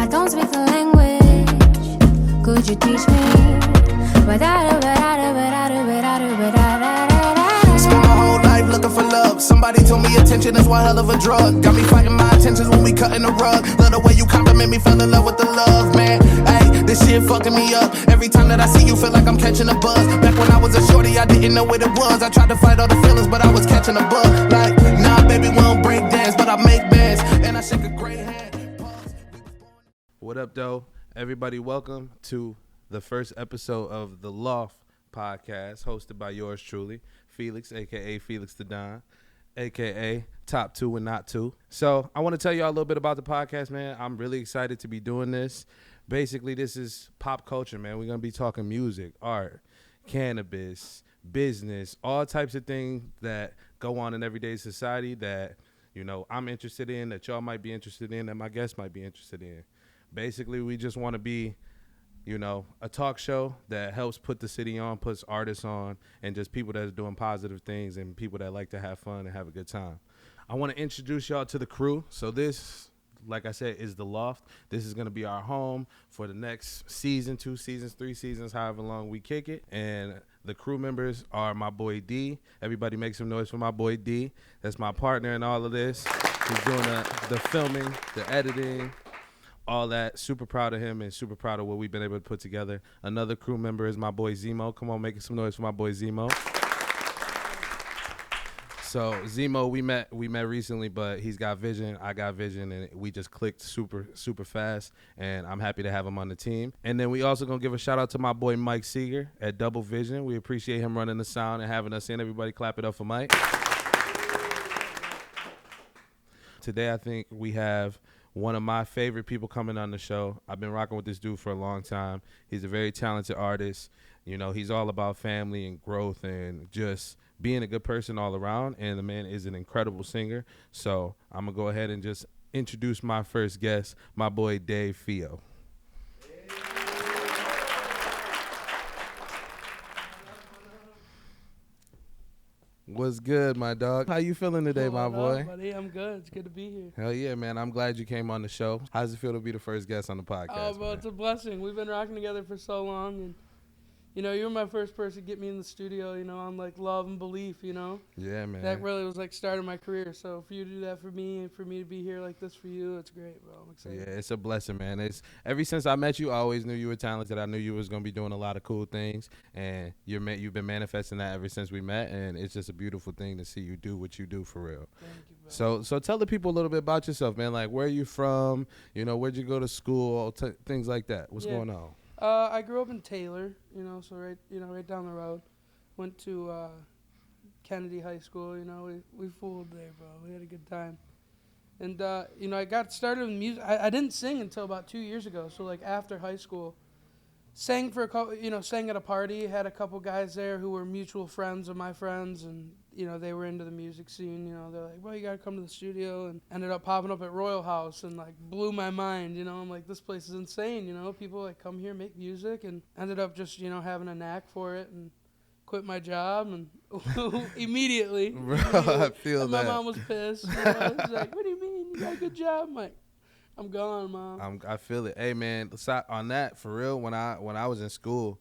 I don't speak the language. Could you teach me? Spent my whole life looking for love. Somebody told me attention is one hell of a drug. Got me fighting my intentions when we cutting the rug. Love the way you compliment me, fell in love with the love, man. Hey, this shit fucking me up. Every time that I see you, feel like I'm catching a buzz. Back when I was a shorty, I didn't know what it was. I tried to fight all the feelings, but I was catching a buzz. Like, nah, baby, we don't break dance, but I make bands, and I shake a great hand. Pause. What up, though? Everybody, welcome to the first episode of the Loft podcast, hosted by yours truly, Felix, a.k.a. Felix the Don, a.k.a. Top 2 and Not 2. So I want to tell you all a little bit about the podcast, man. I'm really excited to be doing this. Basically, this is pop culture, man. We're going to be talking music, art, cannabis, business, all types of things that go on in everyday society that, you know, I'm interested in, that y'all might be interested in, that my guests might be interested in. Basically, we just want to be, you know, a talk show that helps put the city on, puts artists on, and just people that's doing positive things and people that like to have fun and have a good time. I want to introduce y'all to the crew. So this, like I said, is the Loft. This is going to be our home for the next season, 2 seasons, 3 seasons, however long we kick it. And the crew members are my boy D. Everybody make some noise for my boy D. That's my partner in all of this. He's doing the filming, the editing, all that. Super proud of him and super proud of what we've been able to put together. Another crew member is my boy Zemo. Come on, making some noise for my boy Zemo. So Zemo, we met recently, but he's got vision, I got vision, and we just clicked super fast, and I'm happy to have him on the team. And then we also gonna give a shout out to my boy Mike Seeger at Double Vision. We appreciate him running the sound and having us in. Everybody clap it up for Mike. Today I think we have one of my favorite people coming on the show. I've been rocking with this dude for a long time. He's a very talented artist. You know, he's all about family and growth and just being a good person all around. And the man is an incredible singer. So I'm going to go ahead and just introduce my first guest, my boy Dave Fio. What's good, my dog? How you feeling today, my boy? Up, buddy? I'm good. It's good to be here. Hell yeah, man. I'm glad you came on the show. How does it feel to be the first guest on the podcast? Oh, bro, it's a blessing. We've been rocking together for so long, and you know, you were my first person to get me in the studio, you know, on like Love and Belief, you know. Yeah, man. That really was like starting my career. So for you to do that for me and for me to be here like this for you, it's great, bro. I'm excited. Yeah, it's a blessing, man. It's ever since I met you, I always knew you were talented. I knew you was gonna be doing a lot of cool things, and you've been manifesting that ever since we met, and it's just a beautiful thing to see you do what you do for real. Thank you, bro. So tell the people a little bit about yourself, man. Like, where are you from? You know, where'd you go to school? Things like that. What's going on? I grew up in Taylor, you know, so right down the road. Went to Kennedy High School, you know, we fooled there, bro. We had a good time. And, you know, I got started with music. I didn't sing until about 2 years ago. So, like, after high school, sang at a party, had a couple guys there who were mutual friends of my friends, and, you know, they were into the music scene, you know. They're like, well, you got to come to the studio, and ended up popping up at Royal House and, like, blew my mind, you know. I'm like, this place is insane, you know. People, like, come here, make music, and ended up just, you know, having a knack for it, and quit my job, and immediately. Bro, I feel and that. My mom was pissed. You know? She's like, what do you mean? You got a good job? I'm like, I'm gone, Mom. I feel it. Hey, man, on that, for real, when I was in school,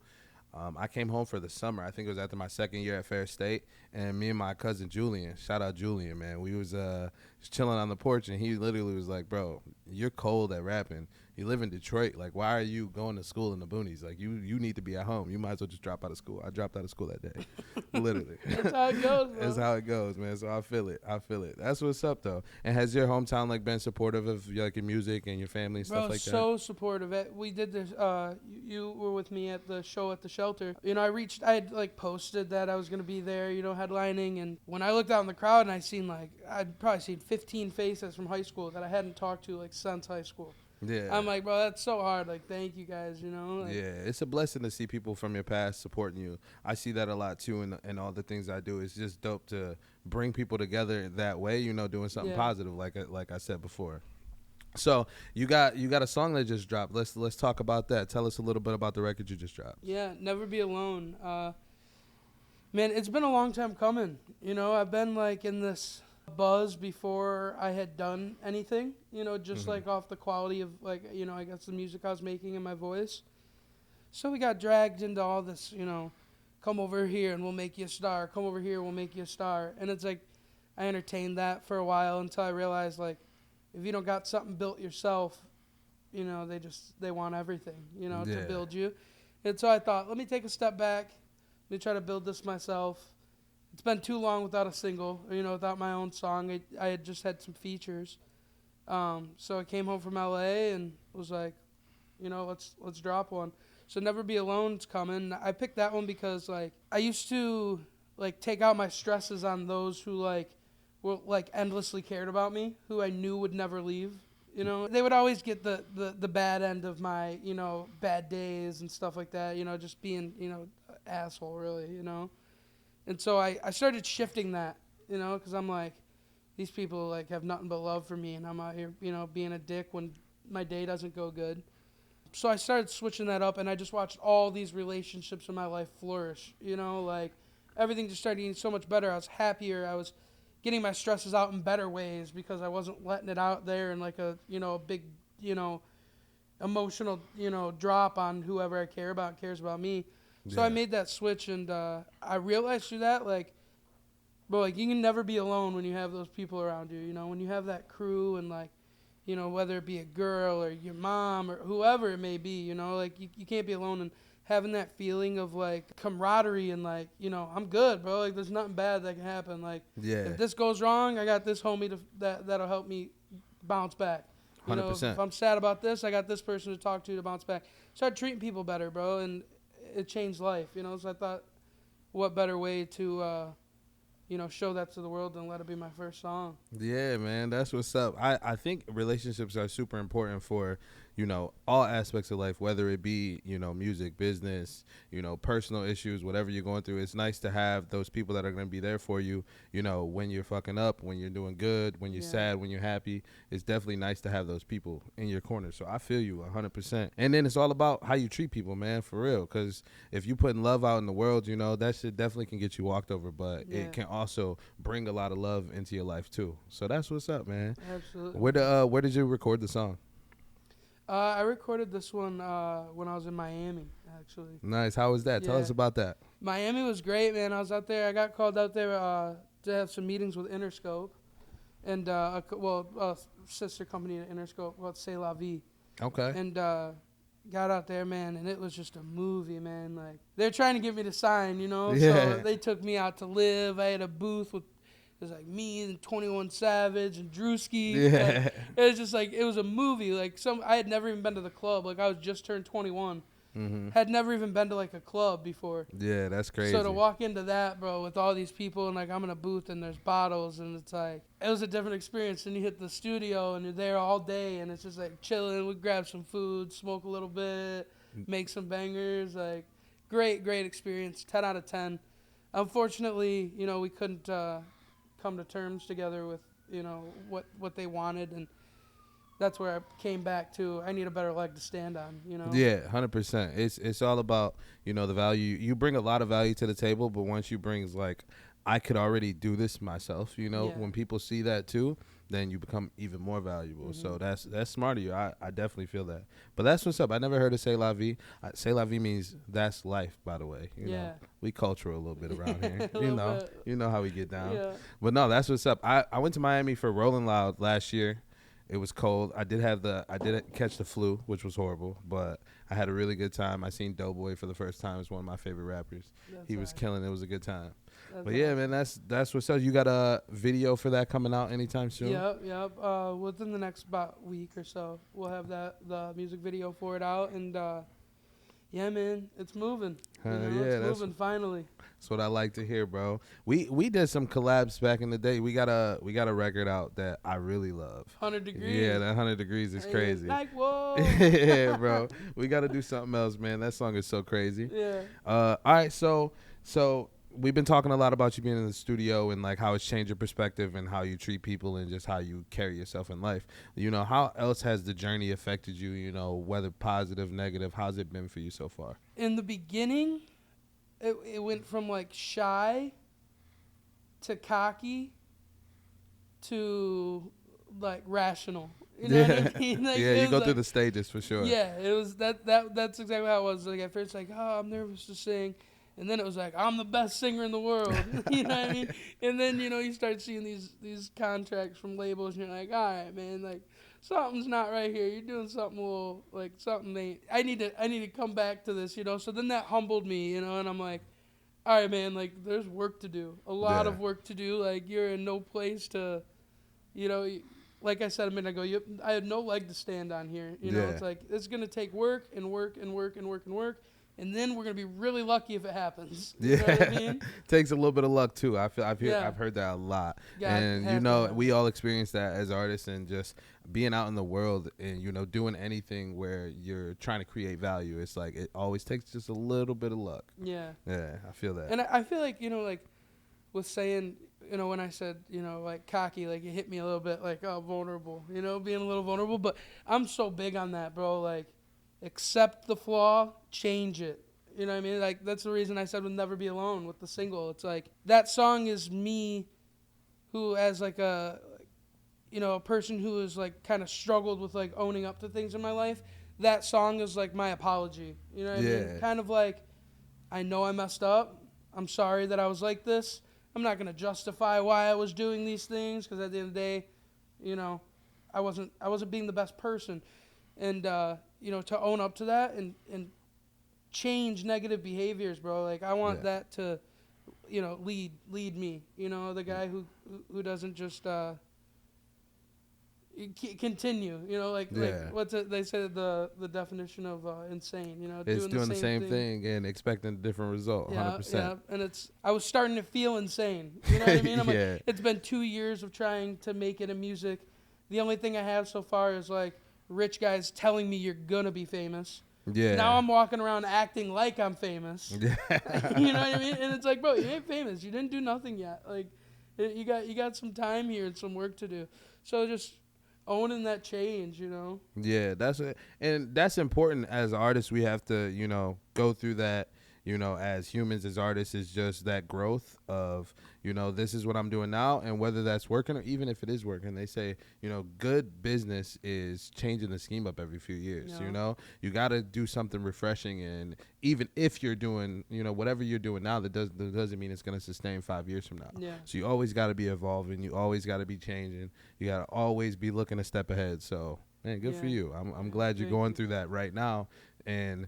I came home for the summer. I think it was after my second year at Fair State, and me and my cousin Julian, shout out Julian, man, we was just chilling on the porch, and he literally was like, bro, you're cold at rapping. You live in Detroit. Like, why are you going to school in the boonies? Like, you need to be at home. You might as well just drop out of school. I dropped out of school that day, literally. That's how it goes, bro. That's how it goes, man. So I feel it. That's what's up, though. And has your hometown, like, been supportive of, like, your music and your family and stuff like that? Bro, so supportive. We did this, you were with me at the show at the shelter. You know, I had, like, posted that I was going to be there, you know, headlining. And when I looked out in the crowd and I'd probably seen 15 faces from high school that I hadn't talked to, like, since high school. Yeah. I'm like, bro, that's so hard. Like, thank you guys, you know? Like, yeah, it's a blessing to see people from your past supporting you. I see that a lot, too, in all the things I do. It's just dope to bring people together that way, you know, doing something positive, like I said before. So you got a song that just dropped. Let's talk about that. Tell us a little bit about the record you just dropped. Yeah, Never Be Alone. Man, it's been a long time coming. You know, I've been, like, in this buzz before I had done anything, just like off the quality of like, I guess the music I was making and my voice. So we got dragged into all this, come over here and we'll make you a star. Come over here, we'll make you a star. And it's like, I entertained that for a while until I realized, like, if you don't got something built yourself, they want everything, to build you. And so I thought, let me take a step back. Let me try to build this myself. It's been too long without a single, without my own song. I had just had some features. So I came home from LA and was like, let's drop one. So Never Be Alone's coming. I picked that one because like I used to like take out my stresses on those who like were like endlessly cared about me, who I knew would never leave. They would always get the bad end of my, bad days and stuff like that, just being, asshole really, And so I started shifting that, because I'm like, these people like have nothing but love for me and I'm out here, being a dick when my day doesn't go good. So I started switching that up and I just watched all these relationships in my life flourish, like everything just started getting so much better. I was happier. I was getting my stresses out in better ways because I wasn't letting it out there in like a, a big, emotional, drop on whoever I care about cares about me. So I made that switch and I realized through that, like, bro, like you can never be alone when you have those people around you, when you have that crew and like, whether it be a girl or your mom or whoever it may be, like you can't be alone and having that feeling of like camaraderie and like, I'm good, bro. Like there's nothing bad that can happen. Like if this goes wrong, I got this homie that'll help me bounce back. 100%. If I'm sad about this, I got this person to talk to bounce back. Start treating people better, bro, and it changed life, So I thought, what better way to show that to the world and let it be my first song. Yeah, man, that's what's up. I think relationships are super important for, all aspects of life, whether it be, music, business, personal issues, whatever you're going through. It's nice to have those people that are going to be there for you, when you're fucking up, when you're doing good, when you're sad, when you're happy. It's definitely nice to have those people in your corner. So I feel you 100%. And then it's all about how you treat people, man, for real. Because if you putting love out in the world, that shit definitely can get you walked over, but it can also bring a lot of love into your life too. So that's what's up, man. Absolutely. Where did you record the song? I recorded this one when I was in Miami, actually. Nice. How was that? Tell us about that. Miami was great, man. I was out there. I got called out there to have some meetings with Interscope and a sister company to Interscope called C'est La Vie. Okay. And got out there, man, and it was just a movie, man. Like they're trying to get me to sign, So they took me out to live. I had a booth with. It was like me and 21 Savage and Drewski. Yeah. Like, it was just like, it was a movie. Like I had never even been to the club. Like I was just turned 21. Mm-hmm. Had never even been to like a club before. Yeah, that's crazy. So to walk into that, bro, with all these people and like I'm in a booth and there's bottles and it's like, it was a different experience. And you hit the studio and you're there all day and it's just like chilling. We grab some food, smoke a little bit, make some bangers. Like great experience. 10 out of 10. Unfortunately, we couldn't come to terms together with what they wanted, and that's where I came back to. I need a better leg to stand on. Yeah, 100%. It's all about the value. You bring a lot of value to the table, but once you bring like, I could already do this myself. When people see that too, then you become even more valuable. Mm-hmm. So that's smart of you. I definitely feel that. But that's what's up. I never heard of C'est La Vie. C'est La Vie means that's life, by the way. You know, we cultural a little bit around here. You know how we get down. Yeah. But no, that's what's up. I went to Miami for Rolling Loud last year. It was cold. I did catch the flu, which was horrible, but I had a really good time. I seen Doughboy for the first time. It's one of my favorite rappers. He was killing. It was a good time. But yeah, man, that's what's up. You got a video for that coming out anytime soon? Yep. Within the next about week or so, we'll have the music video for it out, and yeah, man, it's moving. It's moving finally. That's what I like to hear, bro. We did some collabs back in the day. We got a record out that I really love. 100 Degrees. Yeah, that 100 Degrees is crazy. Like, whoa. Yeah, bro. We got to do something else, man. That song is so crazy. Yeah. All right, so we've been talking a lot about you being in the studio and like how it's changed your perspective and how you treat people and just how you carry yourself in life. How else has the journey affected you, whether positive, negative? How's it been for you so far? In the beginning, it went from like shy to cocky to like rational. You know what I mean? Like, Yeah, it you was go like, through the stages for sure. Yeah, it was that's exactly how it was. Like at first, like, oh, I'm nervous to sing, and then it was like, I'm the best singer in the world. You know what I mean? And then you start seeing these contracts from labels, and you're like, all right, man, like something's not right here. You're doing something like something ain't. I need to come back to this, So then that humbled me, and I'm like, all right, man, like there's work to do, a lot of work to do. Like you're in no place to, you know. Like I said a minute ago, I had no leg to stand on here. It's like it's gonna take work and work and work and work and work, and then we're gonna be really lucky if it happens. You know what I mean? Takes a little bit of luck too. I've Yeah. heard that a lot, Yeah, and we all experience that as artists, and just being out in the world and doing anything where you're trying to create value. It's like it always takes just a little bit of luck. Yeah. Yeah, I feel that. And I feel like like with saying. When I said, like cocky, like it hit me a little bit like, oh, vulnerable, being a little vulnerable. But I'm so big on that, bro. Like, accept the flaw, change it. You know what I mean? Like, that's the reason I said we'll never be alone with the single. It's like, that song is me who, as like a person who has like kind of struggled with like owning up to things in my life. That song is like my apology. You know what I mean? Kind of like, I know I messed up. I'm sorry that I was like this. I'm not going to justify why I was doing these things because at the end of the day, I wasn't being the best person. And, to own up to that and change negative behaviors, bro. Like, I want that to, lead me. The guy who doesn't just continue. Like what's it? They say the definition of insane. It's doing the same thing and expecting a different result. 100%. Yeah, and I was starting to feel insane. You know what I mean? I'm like, it's been 2 years of trying to make it in music. The only thing I have so far is like rich guys telling me you're gonna be famous. Yeah. Now I'm walking around acting like I'm famous. Yeah. You know what I mean? And it's like, bro, you ain't famous. You didn't do nothing yet. Like, you got some time here and some work to do. So just owning that change, Yeah, that's important as artists. We have to, go through that, as humans, as artists, is just that growth of, this is what I'm doing now, and whether that's working or even if it is working, they say, good business is changing the scheme up every few years. Yeah. You got to do something refreshing, and even if you're doing, whatever you're doing now, that doesn't mean it's going to sustain 5 years from now. Yeah. So you always got to be evolving. You always got to be changing. You got to always be looking a step ahead. So, man, good for you. I'm glad you're going through that right now. And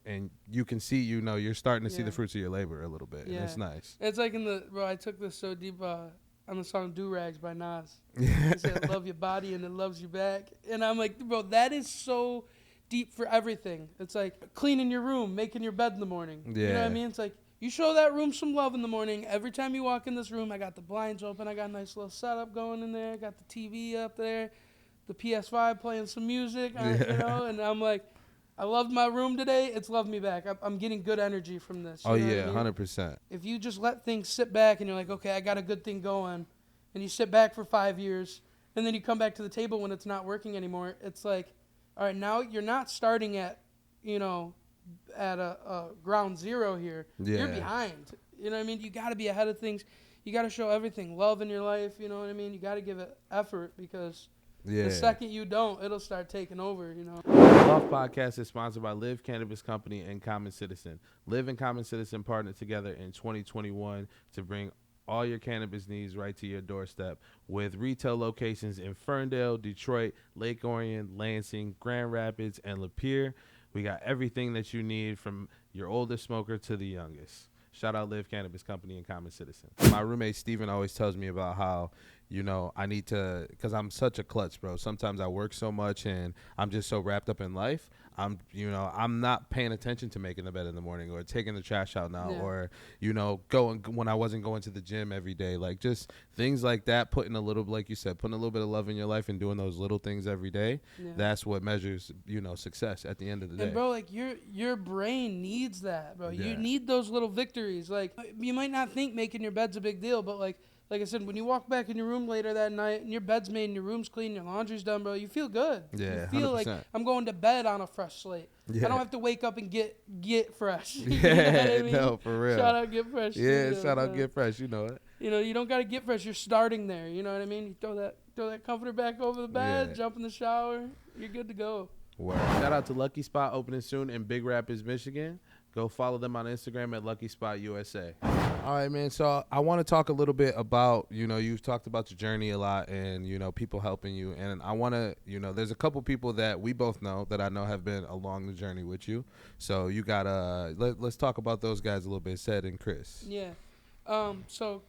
and you can see, you're starting to see the fruits of your labor a little bit. Yeah. And it's nice. It's like I took this so deep on the song Do Rags by Nas. He said, love your body and it loves you back. And I'm like, bro, that is so deep for everything. It's like cleaning your room, making your bed in the morning. Yeah. You know what I mean? It's like, you show that room some love in the morning. Every time you walk in this room, I got the blinds open. I got a nice little setup going in there. I got the TV up there, the PS5 playing some music, and I'm like, I loved my room today. It's loved me back. I'm getting good energy from this. Oh, yeah, 100%. If you just let things sit back and you're like, okay, I got a good thing going, and you sit back for 5 years, and then you come back to the table when it's not working anymore, it's like, all right, now you're not starting at, at a ground zero here. Yeah. You're behind. You know what I mean? You got to be ahead of things. You got to show everything love in your life. You know what I mean? You got to give it effort because the second you don't, it'll start taking over, The Loft Podcast is sponsored by Live Cannabis Company and Common Citizen. Live and Common Citizen partnered together in 2021 to bring all your cannabis needs right to your doorstep with retail locations in Ferndale, Detroit, Lake Orion, Lansing, Grand Rapids, and Lapeer. We got everything that you need from your oldest smoker to the youngest. Shout out Live Cannabis Company and Common Citizen. My roommate Steven always tells me about how, I need to, because I'm such a klutz, bro. Sometimes I work so much and I'm just so wrapped up in life. I'm not paying attention to making the bed in the morning or taking the trash out now or, going when I wasn't going to the gym every day. Like just things like that, putting a little, like you said, putting a little bit of love in your life and doing those little things every day. Yeah. That's what measures, success at the end of the day. And bro, like your brain needs that, bro. Yeah. You need those little victories. Like you might not think making your bed's a big deal, but like like I said, when you walk back in your room later that night and your bed's made and your room's clean, your laundry's done, bro, you feel good. Yeah, you feel 100%. like I'm going to bed on a fresh slate. Yeah. I don't have to wake up and get fresh. Yeah, you know what I mean? no, for real. Shout out Get Fresh. Yeah, Studios, shout out man. Get Fresh. You know it. You know, you don't got to get fresh. You're starting there. You know what I mean? You throw that comforter back over the bed, Yeah. jump in the shower. You're good to go. Word. Shout out to Lucky Spot opening soon in Big Rapids, Michigan. Go follow them on Instagram at Lucky Spot USA. All right, man. So I want to talk a little bit about, you've talked about your journey a lot and, people helping you. And I want to, there's a couple people that we both know that I know have been along the journey with you. So you got to, let's talk about those guys a little bit, Sed and Chris. Yeah. So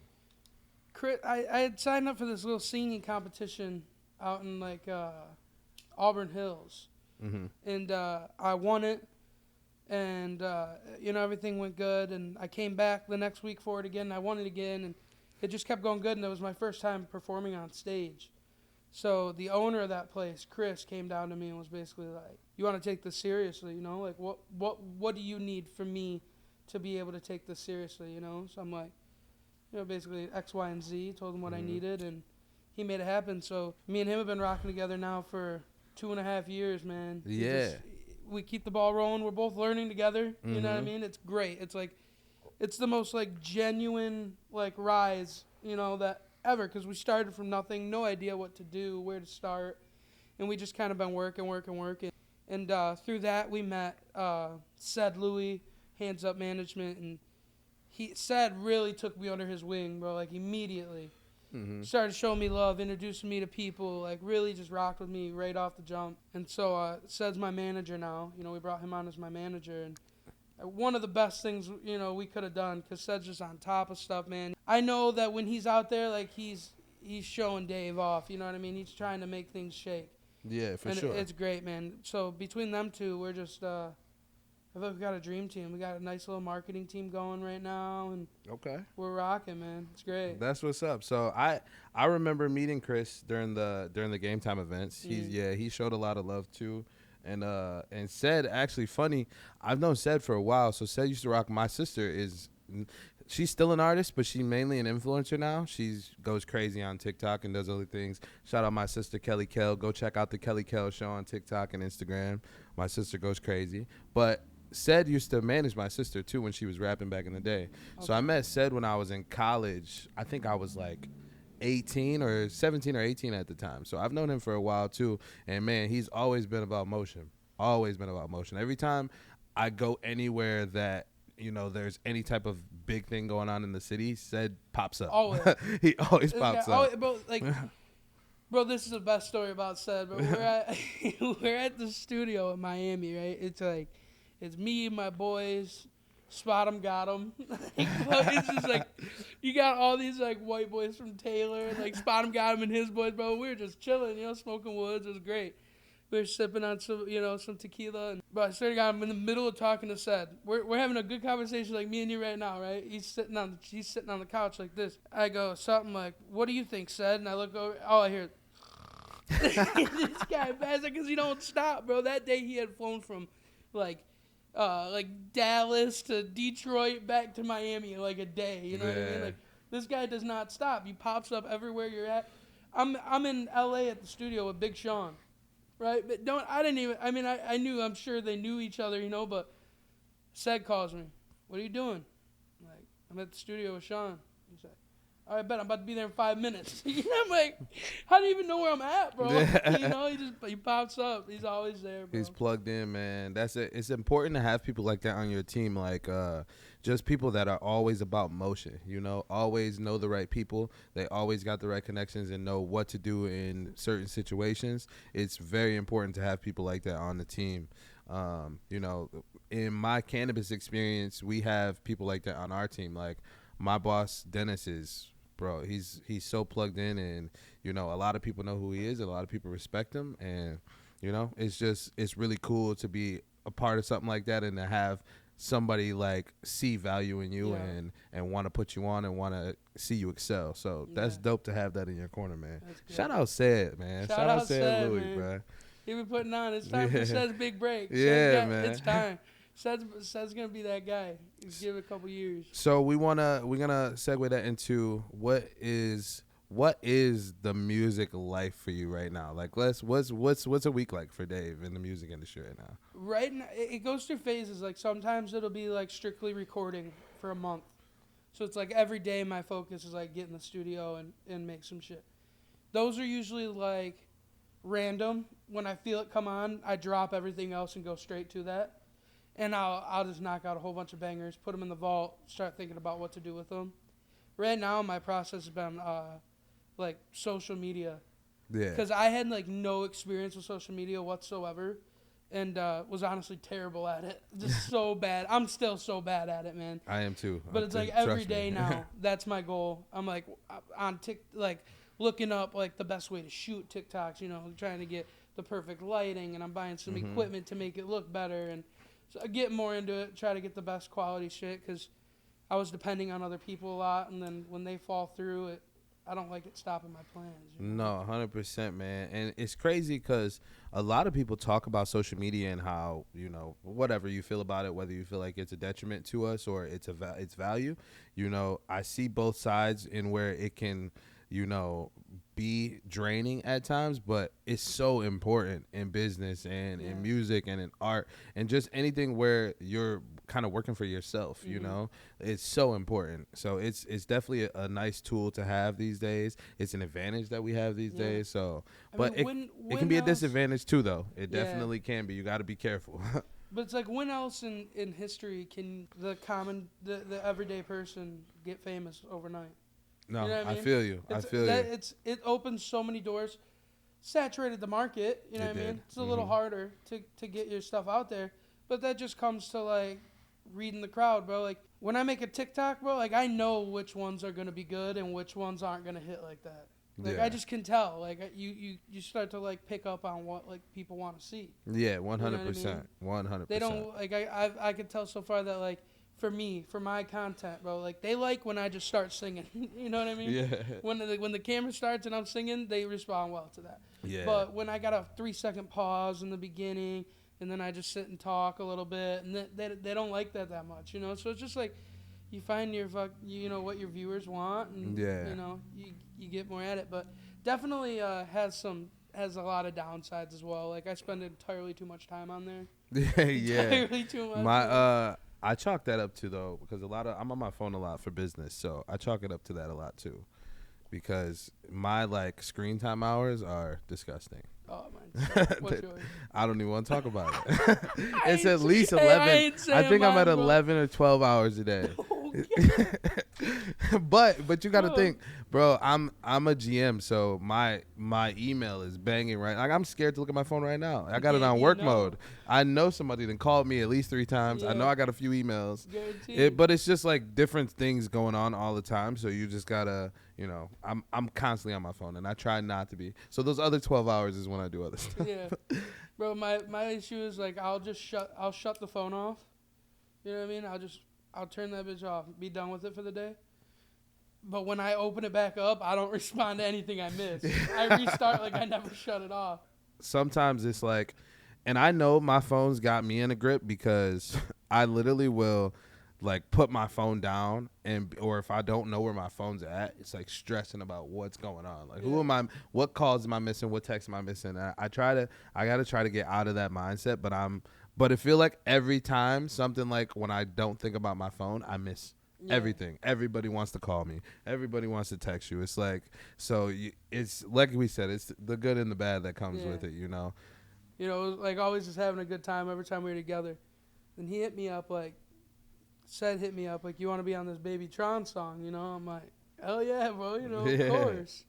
Chris, I had signed up for this little singing competition out in Auburn Hills. Mm-hmm. And I won it. And, everything went good. And I came back the next week for it again. And I won it again. And it just kept going good. And it was my first time performing on stage. So the owner of that place, Chris, came down to me and was basically like, you want to take this seriously, Like, what do you need from me to be able to take this seriously, So I'm like, basically X, Y, and Z. Told him what I needed. And he made it happen. So me and him have been rocking together now for 2.5 years, man. Yeah. We keep the ball rolling. We're both learning together. You know what I mean? It's great. It's like, it's the most genuine rise, that ever. Because we started from nothing, no idea what to do, where to start, and we just kind of been working. And through that, we met Sed Louie, Hands Up Management, and Sed really took me under his wing, bro. Immediately. Mm-hmm. Started showing me love, introducing me to people, really just rocked with me right off the jump. And so Sed's my manager now. We brought him on as my manager. And one of the best things, we could have done, because Sed's just on top of stuff, man. I know that when he's out there, he's showing Dave off, you know what I mean? He's trying to make things shake. Yeah, for and sure. It's great, man. So between them two, we're just... I feel like we got a dream team. We got a nice little marketing team going right now, and Okay. we're rocking, man. It's great. That's what's up. So I remember meeting Chris during the game time events. He showed a lot of love too, and Sed, actually funny. I've known Sed for a while. So Sed used to rock. My sister she's still an artist, but she's mainly an influencer now. She goes crazy on TikTok and does other things. Shout out my sister Kelly Kell. Go check out the Kelly Kell Show on TikTok and Instagram. My sister goes crazy, but Sed used to manage my sister too when she was rapping back in the day. Okay. So I met Sed when I was in college. I think I was 18 or 17 or 18 at the time. So I've known him for a while too. And man, he's always been about motion. Always been about motion. Every time I go anywhere that, there's any type of big thing going on in the city, Sed pops up. Always. He always pops up. Bro, this is the best story about Sed. But we're at the studio in Miami, right? It's me, my boys, Spot 'em, got 'em. It's just you got all these white boys from Taylor, Spot 'em, got 'em, and his boys, bro. We were just chilling, smoking woods. It was great. We were sipping on some tequila. But I swear to God, I'm in the middle of talking to Sed. We're having a good conversation like me and you right now, right? He's sitting on the couch like this. I go something like, "What do you think, Sed?" And I look over. Oh, I hear this guy, because he don't stop, bro. That day he had flown from Dallas to Detroit back to Miami in a day. You know what I mean? This guy does not stop. He pops up everywhere you're at. I'm in LA at the studio with Big Sean, right? But I knew, I'm sure they knew each other, but Sed calls me. "What are you doing?" "I'm at the studio with Sean." He's like, "All right, bet I'm about to be there in 5 minutes." I'm like, "How do you even know where I'm at, bro?" He pops up. He's always there, bro. He's plugged in, man. That's it. It's important to have people like that on your team, just people that are always about motion, always know the right people. They always got the right connections and know what to do in certain situations. It's very important to have people like that on the team. In my cannabis experience, we have people like that on our team. My boss, Dennis, bro, he's so plugged in, and a lot of people know who he is, and a lot of people respect him, and it's really cool to be a part of something like that and to have somebody see value in you and want to put you on and want to see you excel. So that's dope to have that in your corner, man. Shout out Sed, man. Shout out Sed Louie, bro. He been putting on. It's time for Sed's big break. Yeah, man. It's time. Sed's gonna be that guy. Just give it a couple years. So we're gonna segue that into what is the music life for you right now? Like, what's a week like for Dave in the music industry right now? Right now, it goes through phases. Like sometimes it'll be like strictly recording for a month. So it's like every day my focus is like get in the studio and make some shit. Those are usually like random. When I feel it come on, I drop everything else and go straight to that. And I'll just knock out a whole bunch of bangers, put them in the vault, start thinking about what to do with them. Right now, my process has been like social media. Yeah. Because I had like no experience with social media whatsoever. And was honestly terrible at it. Just so bad. I'm still so bad at it, man. I am too. But it's like every day now. That's my goal. I'm like on like looking up like the best way to shoot TikToks, you know, trying to get the perfect lighting, and I'm buying some equipment to make it look better, and so I get more into it, try to get the best quality shit, because I was depending on other people a lot, and then when they fall through it, I don't like it stopping my plans. You know? No, 100%, man. And it's crazy because a lot of people talk about social media and how, you know, whatever you feel about it, whether you feel like it's a detriment to us or it's its value, you know, I see both sides in where it can, you know, be draining at times, but it's so important in business and in music and in art and just anything where you're kind of working for yourself, you know. It's so important. So it's definitely a nice tool to have these days. It's an advantage that we have these days. So but it can be a disadvantage too, though. It definitely can be. You got to be careful. But it's like, when else in history can the everyday person get famous overnight? No, you know what I mean? I feel you. It opens so many doors, saturated the market. You know what I mean? It's a little harder to get your stuff out there, but that just comes to like reading the crowd, bro. Like when I make a TikTok, bro, like I know which ones are gonna be good and which ones aren't gonna hit like that. Like I just can tell. Like you start to like pick up on what like people want to see. Yeah, 100%, 100%. They don't like I could tell so far that like. For me, for my content, bro, like they like when I just start singing. You know what I mean? Yeah. When the camera starts and I'm singing, they respond well to that. Yeah. But when I got a 3-second pause in the beginning and then I just sit and talk a little bit, and they don't like that much, you know. So it's just like you find you know what your viewers want, and you know you get more at it. But definitely has a lot of downsides as well. Like I spend entirely too much time on there. Entirely too much. I chalk that up to, though, because I'm on my phone a lot for business, so I chalk it up to that a lot too, because my like screen time hours are disgusting. Oh man, what's yours? I don't even want to talk about it. It's at least 11. I think I'm at 11 or 12 hours a day. But you got to think, bro. I'm a GM, so my email is banging right. Like I'm scared to look at my phone right now. I got it on work mode. I know somebody that called me at least 3 times. I know I got a few emails. But it's just like different things going on all the time. So you just gotta, you know, I'm constantly on my phone, and I try not to be. So those other 12 hours is when I do other stuff. Yeah, bro. My issue is like I'll shut the phone off. You know what I mean? I'll turn that bitch off, be done with it for the day. But when I open it back up, I don't respond to anything I miss. I restart like I never shut it off. Sometimes it's like, and I know my phone's got me in a grip because I literally will like put my phone down, or if I don't know where my phone's at, it's like stressing about what's going on. Like who am I, what calls am I missing, what text am I missing? I gotta try to get out of that mindset, but it feel like every time something, like when I don't think about my phone, I miss everything. Everybody wants to call me. Everybody wants to text you. It's like, so it's like we said, it's the good and the bad that comes with it, you know? You know, like always just having a good time every time we were together. And he hit me up like, you want to be on this Baby Tron song, you know? I'm like, hell yeah, bro, you know, of course.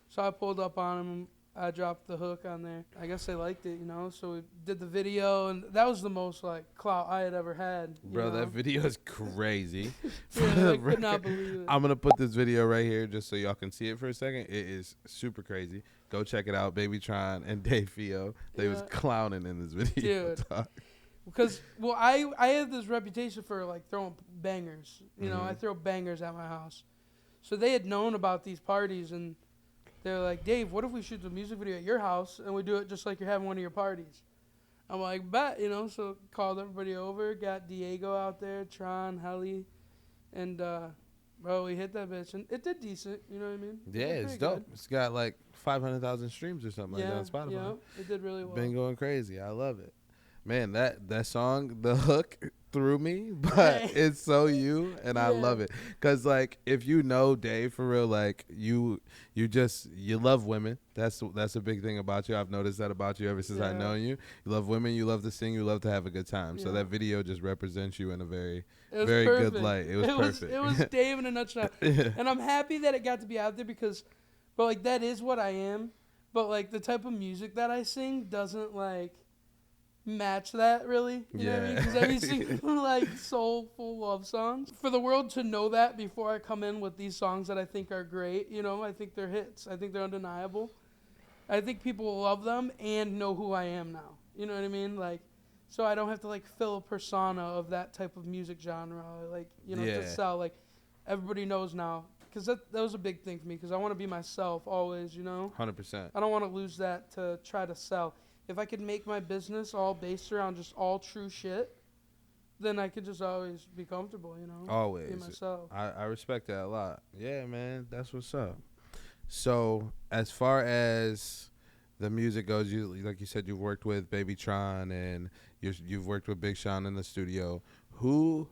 So I pulled up on him. I dropped the hook on there. I guess they liked it, you know. So we did the video, and that was the most like clout I had ever had. Bro, that video is crazy. I could not believe it. I'm gonna put this video right here just so y'all can see it for a second. It is super crazy. Go check it out, Baby Tron and Dave Fio. They was clowning in this video. Dude. Because I have this reputation for like throwing bangers. You know, I throw bangers at my house. So they had known about these parties, and they're like, Dave, what if we shoot the music video at your house and we do it just like you're having one of your parties? I'm like, bet, you know. So called everybody over, got Diego out there, Tron, Helly, and bro, we hit that bitch, and it did decent. You know what I mean? It Yeah, did it's pretty dope. good. It's got like 500,000 streams or something like that on Spotify. Yeah, it did really well. Been going crazy. I love it. Man, that song, the hook threw me, but it's so you, and I love it. Cause like if you know Dave for real, like you love women. That's a big thing about you. I've noticed that about you ever since I know you. You love women. You love to sing. You love to have a good time. So that video just represents you in a very good light. It was perfect. It was Dave in a nutshell, and I'm happy that it got to be out there because, but like that is what I am. But like the type of music that I sing doesn't like match that really. You know what I mean? Because I be singing like soulful love songs. For the world to know that before I come in with these songs that I think are great, you know, I think they're hits. I think they're undeniable. I think people will love them and know who I am now. You know what I mean? Like, so I don't have to like fill a persona of that type of music genre, like, you know, to sell. Like, everybody knows now. Because that was a big thing for me because I want to be myself always, you know? 100%. I don't want to lose that to try to sell. If I could make my business all based around just all true shit, then I could just always be comfortable, you know? Always. Be myself. I respect that a lot. Yeah, man. That's what's up. So, as far as the music goes, you like you said, you've worked with Baby Tron and you've worked with Big Sean in the studio. I'm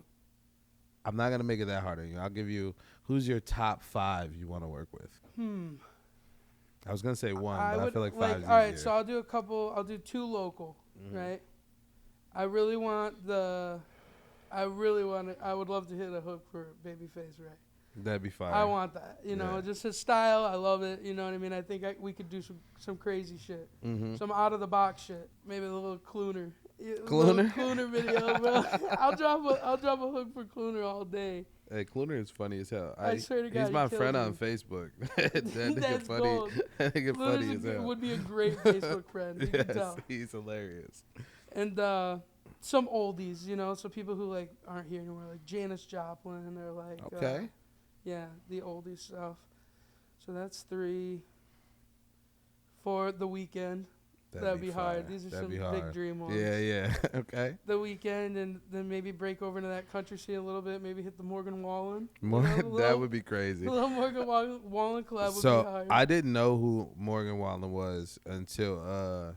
not going to make it that hard on you. I'll give you, who's your top 5 you want to work with? I was going to say one, but I feel like 5 is easier. All right, so I'll do a couple. I'll do 2 local, right? I would love to hit a hook for Babyface Ray. That'd be fire. I want that. You know, just his style. I love it. You know what I mean? I think we could do some crazy shit. Some out-of-the-box shit. Maybe a little Clooner. Clooner video, bro. I'll drop a hook for Clooner all day. Hey, Clooner is funny as hell. I swear to God, he's my friend on Facebook. that nigga funny. Gold. That nigga funny as hell. Would be a great Facebook friend. You can tell. He's hilarious. And some oldies, you know, so people who like aren't here anymore, like Janis Joplin or like the oldie stuff. So that's 3. For The Weeknd. That'd be hard. These are some big dream ones. Yeah. Okay. The Weeknd, and then maybe break over into that country scene a little bit. Maybe hit the Morgan Wallen. That would be crazy. A little Morgan Wallen collab would be hard. I didn't know who Morgan Wallen was until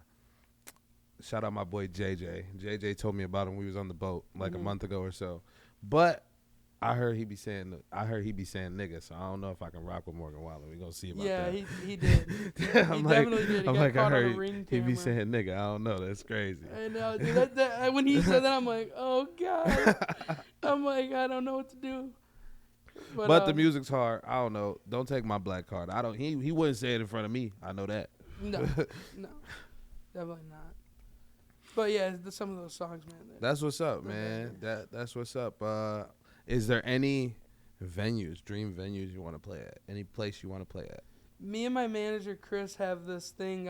shout out my boy JJ. JJ told me about him. We was on the boat like a month ago or so. But I heard he be saying nigga, so I don't know if I can rock with Morgan Wallen. We gonna see about that. Yeah, he did. He definitely did. He got caught on a ring camera. He be saying nigga. I don't know. That's crazy. I know, dude. When he said that, I'm like, oh God. I'm like, I don't know what to do. But the music's hard. I don't know. Don't take my black card. I don't. He wouldn't say it in front of me. I know that. No, definitely not. But yeah, some of those songs, man. That's what's up, man. That's what's up. Is there any dream venues you want to play at? Any place you want to play at? Me and my manager Chris have this thing.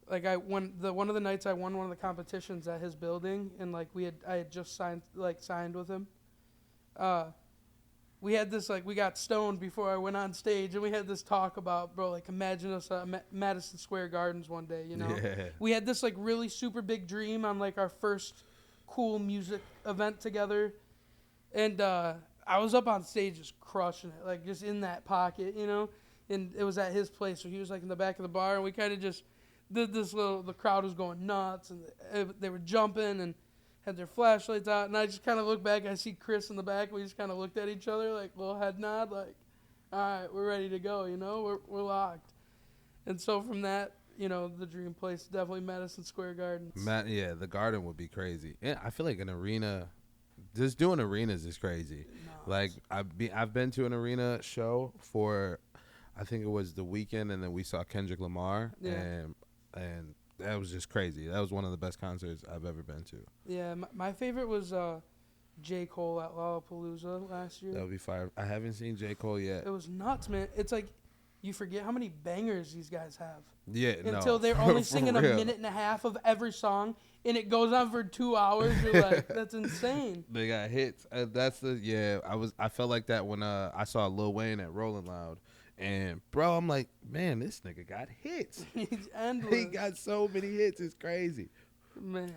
Like one of the nights I won one of the competitions at his building, and like I had just signed with him. We had this we got stoned before I went on stage, and we had this talk about, bro, like imagine us at Madison Square Gardens one day, you know? Yeah. We had this really super big dream on our first cool music event together. And I was up on stage just crushing it, just in that pocket, you know? And it was at his place, so he was in the back of the bar, and we kind of just did this the crowd was going nuts, and they were jumping and had their flashlights out. And I just kind of looked back, I see Chris in the back, we just kind of looked at each other, little head nod, all right, we're ready to go, you know? We're locked. And so from that, you know, the dream place is definitely Madison Square Gardens. Yeah, the Garden would be crazy. Yeah, I feel like an arena... Just doing arenas is crazy. No, I've been to an arena show for, I think it was The Weeknd, and then we saw Kendrick Lamar, and that was just crazy. That was one of the best concerts I've ever been to. Yeah, my favorite was J. Cole at Lollapalooza last year. That would be fire. I haven't seen J. Cole yet. It was nuts, man. It's you forget how many bangers these guys have. Yeah, until they're only singing a minute and a half of every song, and it goes on for 2 hours. You're like, that's insane. They got hits. I felt like that when I saw Lil Wayne at Rolling Loud, and bro, I'm like, man, this nigga got hits. He's endless. He got so many hits. It's crazy. Man,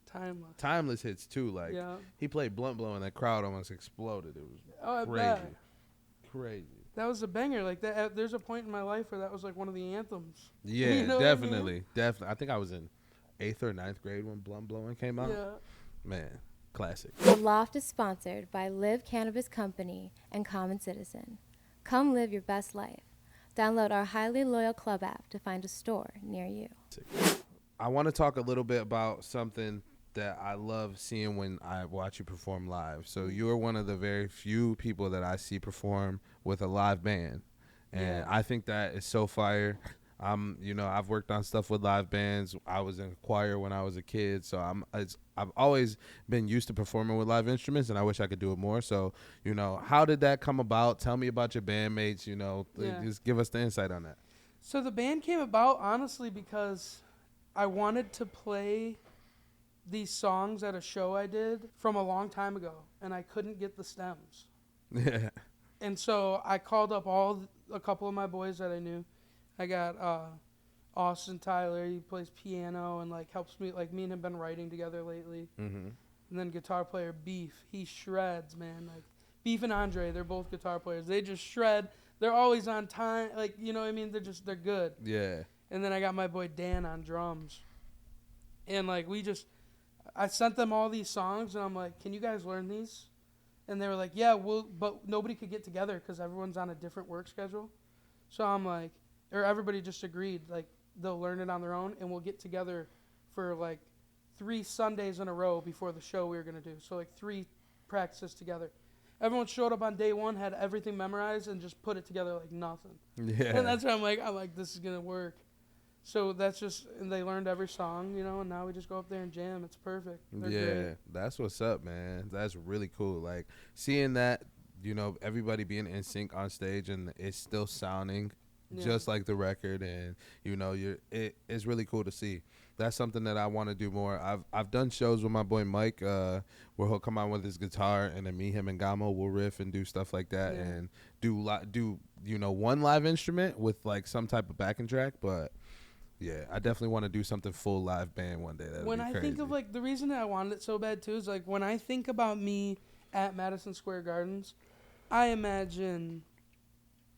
timeless. Timeless hits too. Like Yeah. he played Blunt Blow and that crowd almost exploded. It was Oh, I crazy. bet. Crazy. That was a banger. Like that. There's a point in my life where that was like one of the anthems. Yeah, You know what I mean? definitely. Definitely. I think I was in 8th or 9th grade when Blunt Blowing came out. Yeah. Man, classic. The Loft is sponsored by Live Cannabis Company and Common Citizen. Come live your best life. Download our highly loyal club app to find a store near you. I want to talk a little bit about something that I love seeing when I watch you perform live. So you're one of the very few people that I see perform with a live band. And I think that is so fire. I've worked on stuff with live bands. I was in choir when I was a kid, so I've always been used to performing with live instruments, and I wish I could do it more. So, how did that come about? Tell me about your bandmates. Just give us the insight on that. So the band came about honestly because I wanted to play these songs at a show I did from a long time ago, and I couldn't get the stems. Yeah. And so I called up a couple of my boys that I knew. I got Austin Tyler. He plays piano and like helps me. Like me and him been writing together lately. Mm-hmm. And then guitar player Beef. He shreds, man. Like Beef and Andre, they're both guitar players. They just shred. They're always on time. Like, you know what I mean? They're good. Yeah. And then I got my boy Dan on drums. And like I sent them all these songs and I'm like, can you guys learn these? And they were like, yeah, but nobody could get together because everyone's on a different work schedule. So I'm like, or everybody just agreed, like, they'll learn it on their own, and we'll get together for, like, 3 Sundays in a row before the show we were going to do. So, like, 3 practices together. Everyone showed up on day 1, had everything memorized, and just put it together like nothing. Yeah. And that's why I'm like, this is going to work. So that's just, and they learned every song, and now we just go up there and jam. It's perfect. They're great. That's what's up, man. That's really cool. Like, seeing that, everybody being in sync on stage and it's still sounding just like the record, and it's really cool to see. That's something that I want to do more. I've done shows with my boy Mike where he'll come out with his guitar, and then me, him, and Gamo will riff and do stuff like that, and do one live instrument with like some type of backing track. But yeah, I definitely want to do something full live band one day. When I think of like the reason that I wanted it so bad too is like when I think about me at Madison Square Gardens, I imagine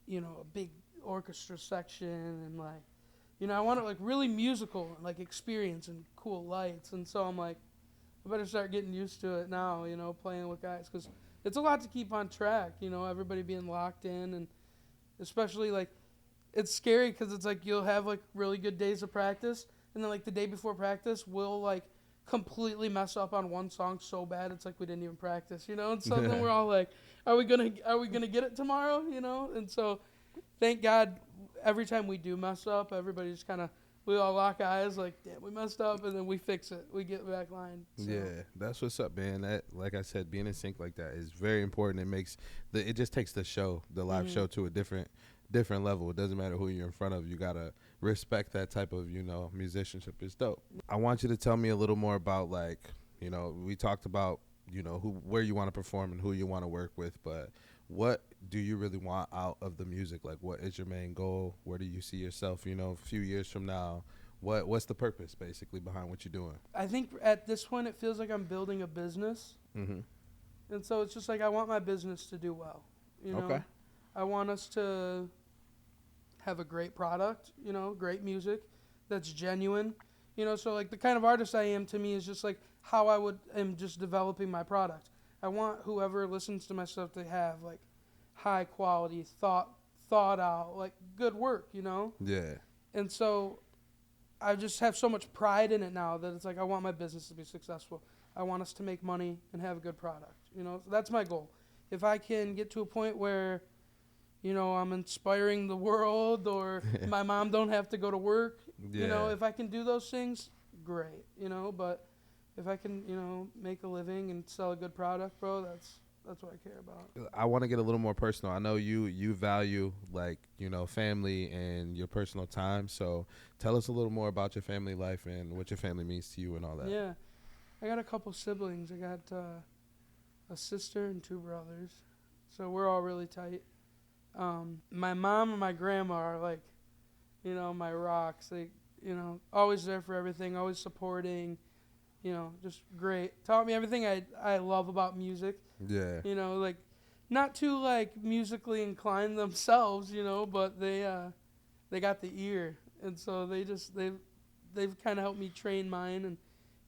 a big orchestra section and like I want it like really musical and like experience and cool lights, and so I'm like I better start getting used to it now, playing with guys, because it's a lot to keep on track, everybody being locked in, and especially like it's scary because it's like you'll have like really good days of practice, and then like the day before practice we'll like completely mess up on one song so bad it's like we didn't even practice, and so then we're all like, are we gonna get it tomorrow, and so thank God every time we do mess up, everybody just kind of, we all lock eyes like, damn, we messed up, and then we fix it. We get back line. So. Yeah, that's what's up, man. That, like I said, being in sync like that is very important. It just takes the live show to a different level. It doesn't matter who you're in front of. You got to respect that type of, musicianship. It's dope. I want you to tell me a little more about, like, we talked about, where you want to perform and who you want to work with, but what do you really want out of the music? Like, what is your main goal? Where do you see yourself, a few years from now? What's the purpose, basically, behind what you're doing? I think at this point it feels like I'm building a business. Mm-hmm. And so it's just like I want my business to do well. Okay. I want us to have a great product, great music that's genuine. So like the kind of artist I am, to me, is just like how I am just developing my product. I want whoever listens to my stuff to have like high quality, thought out, like good work, Yeah. And so I just have so much pride in it now that it's like I want my business to be successful. I want us to make money and have a good product, So that's my goal. If I can get to a point where, I'm inspiring the world, or my mom don't have to go to work, if I can do those things, great, but if I can, make a living and sell a good product, bro, that's what I care about. I want to get a little more personal. I know you value, like, family and your personal time. So tell us a little more about your family life and what your family means to you and all that. Yeah. I got a couple siblings. I got a sister and 2 brothers. So we're all really tight. My mom and my grandma are like, my rocks. They, always there for everything, always supporting. you know, just great. Taught me everything I love about music. Yeah. You know, like not too like musically inclined themselves, you know, but they got the ear, and so they've kind of helped me train mine and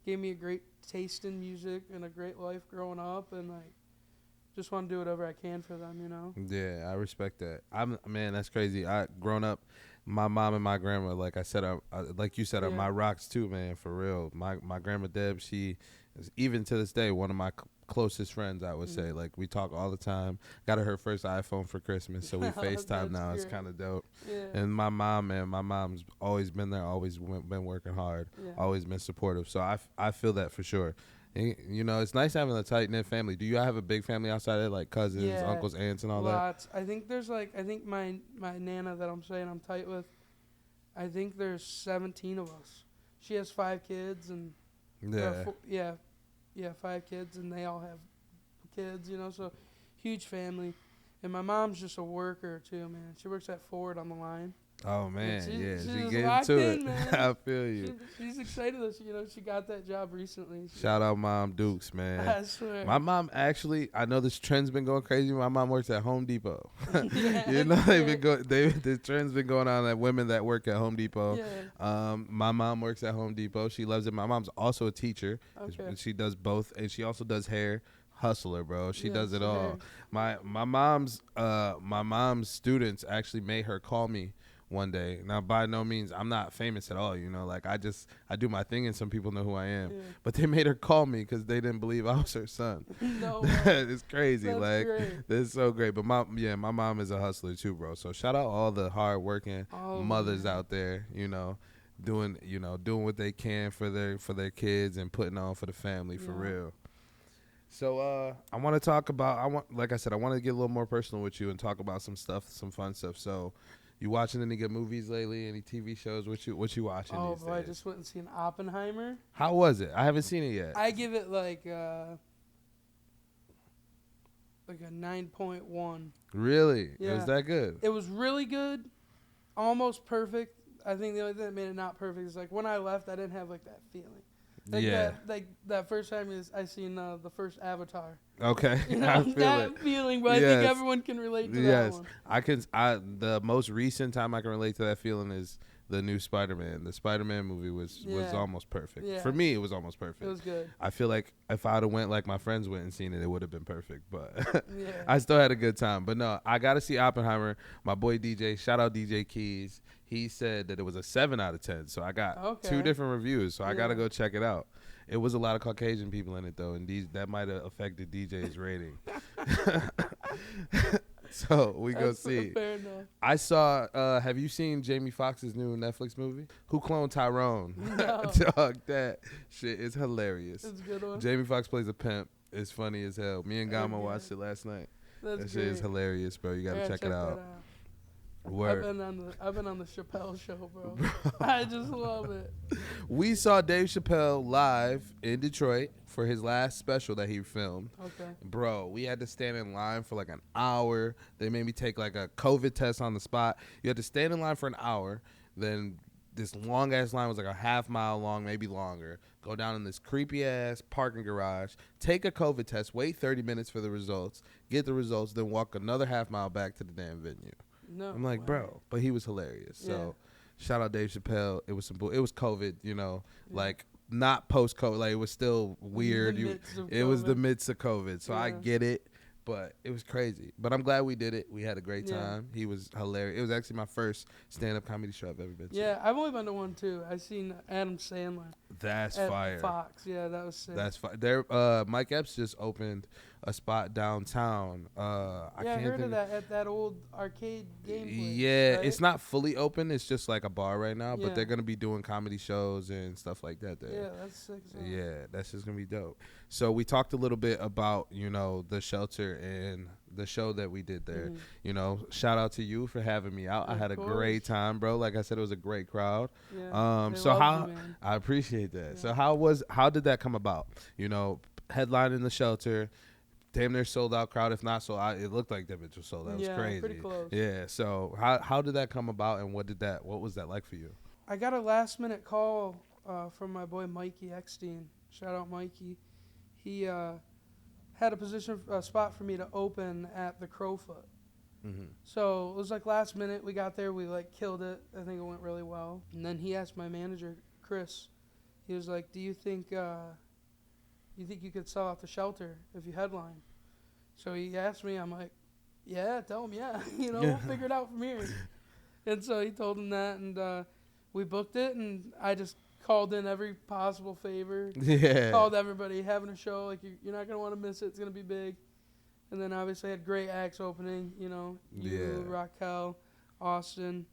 gave me a great taste in music and a great life growing up, and like just want to do whatever I can for them, you know. Yeah, I respect that. Man, that's crazy. I grown up, my mom and my grandma, like I said, like you said, are my rocks too, man. For real. My grandma Deb, she is even to this day one of my closest friends. I would say, like we talk all the time. Got her first iPhone for Christmas, so we FaceTime now. Great. It's kind of dope. Yeah. And my mom, man, my mom's always been there, always been working hard, always been supportive. So I feel that for sure. And, you know, it's nice having a tight knit family. Do you have a big family outside of like cousins, uncles, aunts, and all lots. I think there's like my nana that I'm saying I'm tight with. I think there's 17 of us. She has 5 kids and 5 kids, and they all have kids. You know, so huge family. And my mom's just a worker too, man. She works at Ford on the line. Oh man, she getting to it. Man. I feel you. She's excited that she got that job recently. Shout out Mom Dukes, man. I swear. My mom actually, I know this trend's been going crazy. My mom works at Home Depot. You know, the trend's been going on at women that work at Home Depot. Yeah. My mom works at Home Depot. She loves it. My mom's also a teacher. Okay. She does both, and she also does hair. Hustler, bro. She does it all. My mom's students actually made her call me one day. Now, by no means, I'm not famous at all, you know. Like, I do my thing, and some people know who I am. Yeah. But they made her call me because they didn't believe I was her son. No way. It's crazy. That's like, great. This is so great. But my mom is a hustler too, bro. So shout out all the hardworking mothers out there, you know, doing what they can for their kids and putting on for the family for real. So I want to talk about. Like I said, I want to get a little more personal with you and talk about some fun stuff. So. You watching any good movies lately? Any TV shows? What you watching these days? I just went and seen Oppenheimer. How was it? I haven't seen it yet. I give it like a 9.1. Really? Yeah. It was that good? It was really good. Almost perfect. I think the only thing that made it not perfect is like when I left, I didn't have like that feeling. That first time I seen the first Avatar. Okay, you know, I feel that feeling, but I think everyone can relate to that one. The most recent time I can relate to that feeling is the new Spider-Man. The Spider-Man movie was almost perfect. Yeah. For me, it was almost perfect. It was good. I feel like if I'd have went like my friends went and seen it, it would have been perfect. But I still had a good time. But no, I got to see Oppenheimer. My boy DJ, shout out DJ Keys. He said that it was a 7 out of 10. So I got 2 different reviews. So I got to go check it out. It was a lot of Caucasian people in it, though, and that might have affected DJ's rating. So we go see. Fair enough. I saw. Have you seen Jamie Foxx's new Netflix movie? Who Cloned Tyrone? No. Dog, that shit is hilarious. It's a good one. Jamie Foxx plays a pimp. It's funny as hell. Me and Gama watched it last night. That shit is hilarious, bro. You gotta check it out. Word. I've been on the Chappelle show, bro. I just love it. We saw Dave Chappelle live in Detroit for his last special that he filmed. Okay. Bro, we had to stand in line for like an hour. They made me take like a COVID test on the spot. You had to stand in line for an hour. Then this long ass line was like a half mile long, maybe longer. Go down in this creepy ass parking garage, take a COVID test, wait 30 minutes for the results, get the results, then walk another half mile back to the damn venue. No, I'm like, bro, but he was hilarious. So, shout out Dave Chappelle. It was it was COVID, you know, like not post COVID. Like it was still weird. It was the midst of COVID, so I get it. But it was crazy. But I'm glad we did it. We had a great time. He was hilarious. It was actually my first stand-up comedy show I've ever been to. Yeah, I've only been to one too. I seen Adam Sandler. That's at fire. Fox. Yeah, that was sick. That's fire. Mike Epps just opened a spot downtown. I heard of that at that old arcade game place. Yeah, right? It's not fully open. It's just like a bar right now, but they're gonna be doing comedy shows and stuff like that there. Yeah, that's sick. Yeah, that's just gonna be dope. So we talked a little bit about, you know, the shelter and the show that we did there. Mm-hmm. You know, shout out to you for having me out. I had a great time, bro. Like I said, it was a great crowd. Yeah, so I appreciate that. Yeah. So how did that come about? You know, headlining the shelter, damn near sold out crowd. If not sold out, it looked like that bitch was sold out. It was crazy. Pretty close. Yeah. So how did that come about, and what was that like for you? I got a last minute call from my boy Mikey Eckstein. shout out Mikey. He had a spot for me to open at the Crowfoot. Mm-hmm. So it was like last minute. We got there. We like killed it. I think it went really well. And then he asked my manager, Chris. He was like, "Do you think you could sell out the shelter if you headline?" So he asked me. I'm like, "Yeah, tell him yeah. We'll figure it out from here." And so he told him that, and we booked it. And I just called in every possible favor. Yeah. Called everybody having a show. Like you're not gonna want to miss it. It's gonna be big. And then obviously had great acts opening, you, Raquel, Austin.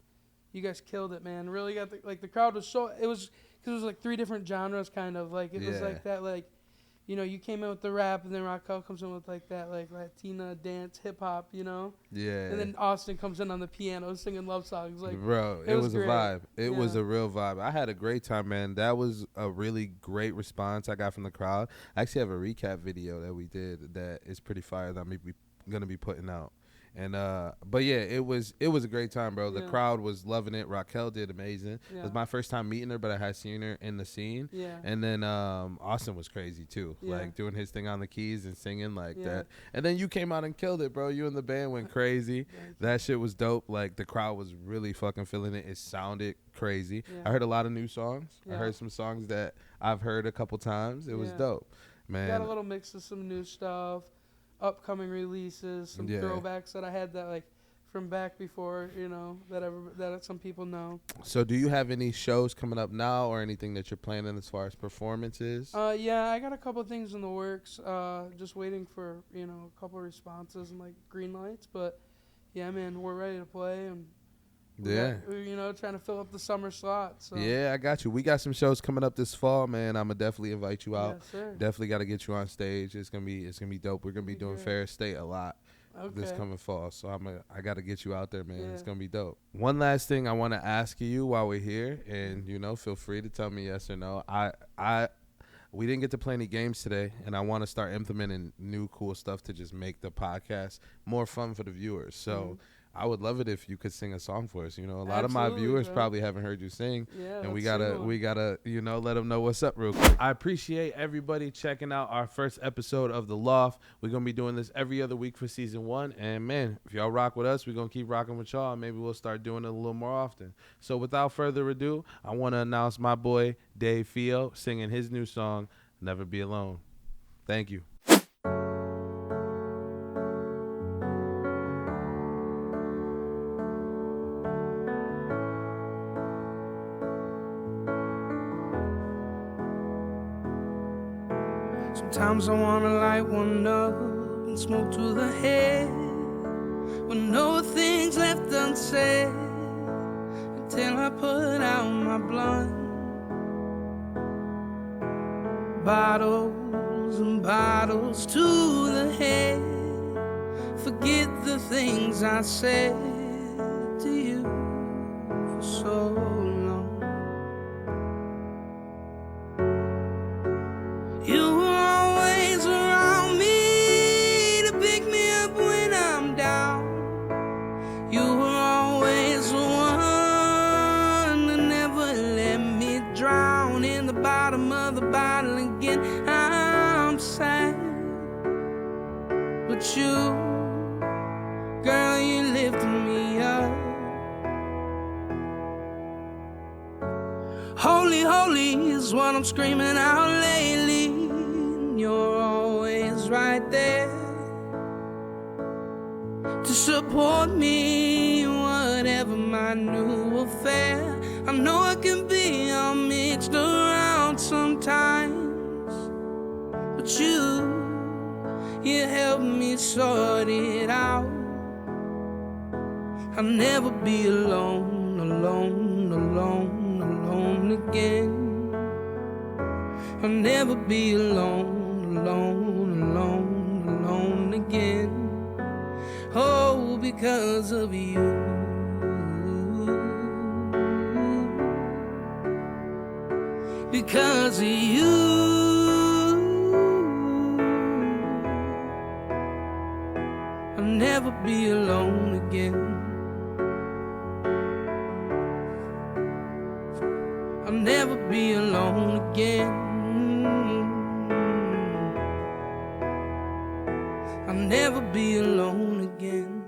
You guys killed it, man. Really got the crowd was so, because it was like 3 different genres kind of. Like it was like that, like, you came in with the rap and then Raquel comes in with like that, like Latina dance, hip hop, Yeah. And then Austin comes in on the piano singing love songs. Like, bro, it was a vibe. It was Yeah. a real vibe. I had a great time, man. That was a really great response I got from the crowd. I actually have a recap video that we did that is pretty fire that I'm gonna be putting out. And but yeah, it was a great time, bro. The crowd was loving it. Raquel did amazing. Yeah. It was my first time meeting her, but I had seen her in the scene. Yeah. And then Austin was crazy too, like doing his thing on the keys and singing like that. And then you came out and killed it, bro. You and the band went crazy. That shit was dope. Like the crowd was really fucking feeling it. It sounded crazy. I heard a lot of new songs. I heard some songs that I've heard a couple times. It was dope, man. Got a little mix of some new stuff. Upcoming releases, some throwbacks that I had that like from back before, that some people know. So do you have any shows coming up now or anything that you're planning as far as performances? Yeah, I got a couple of things in the works. Just waiting for, a couple of responses and like green lights, but yeah, man, we're ready to play and trying to fill up the summer slot. So. Yeah, I got you. We got some shows coming up this fall, man. I'm gonna definitely invite you out. Yes, sir. Definitely got to get you on stage. It's gonna be dope. We're gonna be doing Ferris State a lot this coming fall, so I got to get you out there, man. It's gonna be dope. One last thing I want to ask you while we're here, and feel free to tell me yes or no. We didn't get to play any games today, and I want to start implementing new cool stuff to just make the podcast more fun for the viewers. So. I would love it if you could sing a song for us. A lot of my viewers probably haven't heard you sing, and we gotta let them know what's up real quick. I appreciate everybody checking out our first episode of The Loft. We're gonna be doing this every other week for season 1, and man, if y'all rock with us, we're gonna keep rocking with y'all, and maybe we'll start doing it a little more often. So without further ado, I want to announce my boy Dave Fio singing his new song, "Never Be Alone." Thank you. Sometimes I wanna light one up and smoke to the head, with no things left unsaid, until I put out my blunt. Bottles and bottles to the head, forget the things I said to you for so long. You were always around me to pick me up when I'm down. You were always the one to never let me drown in the bottom of the bottle again. I'm sad, but you, girl, you lifted me up. Holy, holy is what I'm screaming out lately. You're always right there to support me, whatever my new affair. I know I can be all mixed around sometimes, but you help me sort it out. I'll never be alone, alone, alone, alone again. I'll never be alone, alone, alone, alone again. Oh, because of you. Because of you. I'll never be alone again. I'll never be alone again. I'll never be alone again.